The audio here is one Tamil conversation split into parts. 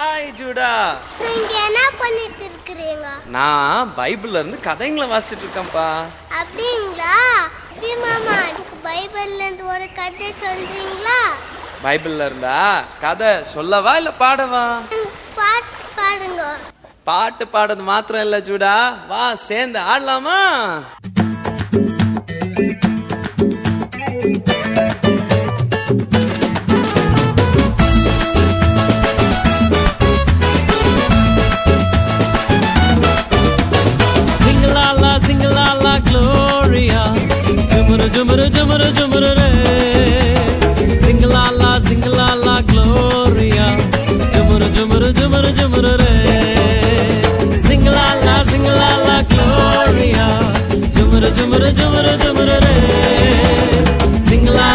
Hi Judah. நீங்க என்ன பண்ணிட்டு இருக்கீங்க? நான் பைபிள்ல இருந்து கதைங்களை வாசிச்சிட்டு இருக்கேன்ப்பா. அப்படிங்களா? மாமா, எனக்கு பைபிள்ல இருந்து ஒரு கதை சொல்றீங்களா? பைபிள்ல இருந்தா கதை சொல்லவா இல்ல பாடவா? பாட்டு பாடுங்க. பாட்டு பாடுறது மாத்திரம் இல்ல ஜூடா, வா சேர்ந்து ஆடலாமா? Gloria, jumuru jumuru jumuru jumuru re. Sing la la Gloria, jumuru jumuru jumuru jumuru re. Sing la la Gloria, jumuru jumuru jumuru jumuru re. Sing la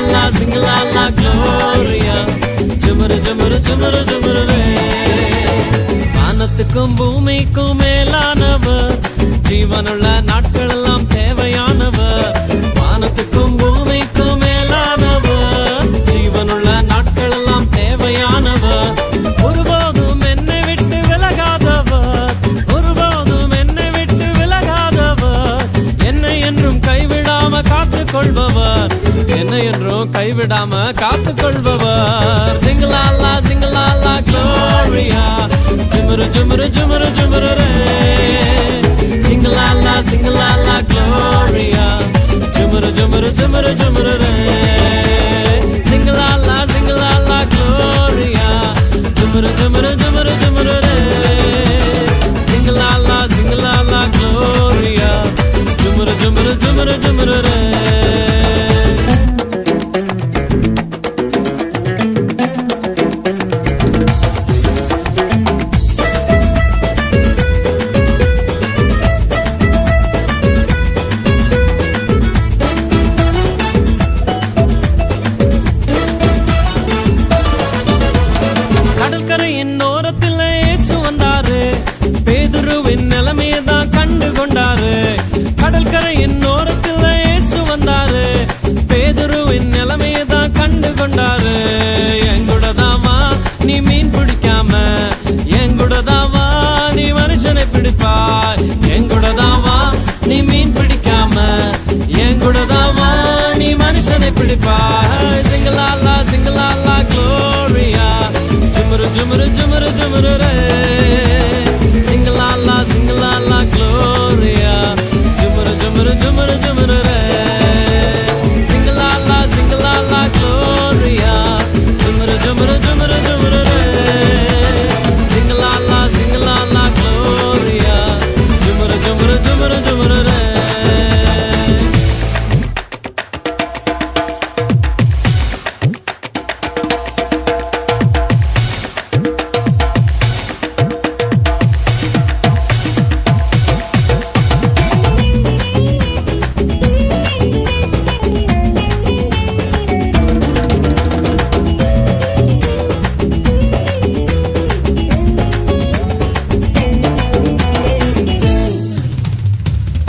la Gloria, jumuru jumuru jumuru jumuru re. வானத்துக்கும் பூமிக்கும் மேலானவர், ஜீவனுள்ள நாட்கள் எல்லாம் தேவையானவர். வானத்துக்கும் பூமிக்கும் மேலானவர், ஜீவனுள்ள நாட்கள் எல்லாம் தேவையானவர். ஒருபோதும் என்னை விட்டு விலகாதவர், ஒருபோதும் என்னை விட்டு விலகாதவர். என்னை என்றும் கைவிடாம காத்துக் கொள்பவர், என்னை என்றும் கைவிடாம காத்துக் கொள்பவர். சிங்கலாலா சிங்கலாலா Gloria, jumuru jumuru jumuru jumuru re. Sing la la Gloria, jumuru jumuru jumuru jumuru re. Sing la la Gloria, jumuru jumuru jumuru jumuru re. Sing la la Gloria, jumuru jumuru jumuru jumuru re. நிலைமையதான் கண்டு கொண்டாரு. கடற்கரையின் ஓரத்தில் இயேசு வந்தாரு, பேதுருவின் நிலைமையதான் கண்டு கொண்டாரு. எங்கூடதாவா நீ மீன் பிடிக்காம, எங்கூடதாவா நீ மனுஷனை பிடிப்பாய். எங்கூடதாவா நீ மீன் பிடிக்காம, எங்கூடதாவா நீ மனுஷனை பிடிப்பாய். சிங்கலாலா சிங்கலாலா Gloria, ஜுமுரு ஜுமுரு ஜுமுரு ஜுமுரு ரே. Sing la Gloria, jumuru jumuru jumuru jumuru re. Sing la Gloria, jumuru jumuru jumuru jumuru re. Sing la Gloria, jumuru jumuru jumuru jumuru re.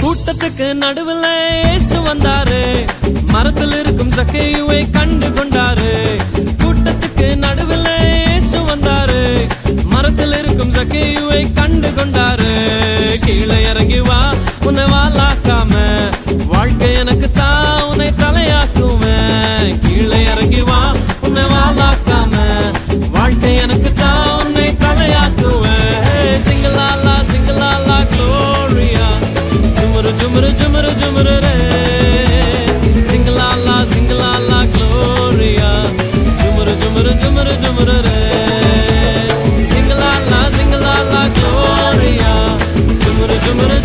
கூட்டத்துக்கு நடுவில் இயேசு வந்தாரு, மரத்தில் இருக்கும் சக்கையுவை கண்டு கொண்டாரு. கூட்டத்துக்கு நடுவில் இயேசு வந்தாரு, மரத்தில் இருக்கும் சக்கையுவை கண்டு கொண்டாரு. கீழே இறங்கி வா, உன்னை வாலாக்காம, வாழ்க்கை எனக்கு தான் உன்னை தலையாக்குவேன். கீழே இறங்கி வா, உன்னை வாலாக்காம, வாழ்க்கை எனக்கு தான் உன்னை தலையாக்குவேன். சிங்கலாலா சிங்கலாலா Gloria, jumuru jumuru jumuru jumuru re. Sing la la Gloria, jumuru jumuru jumuru jumuru re. Sing la la Gloria, jumuru jumuru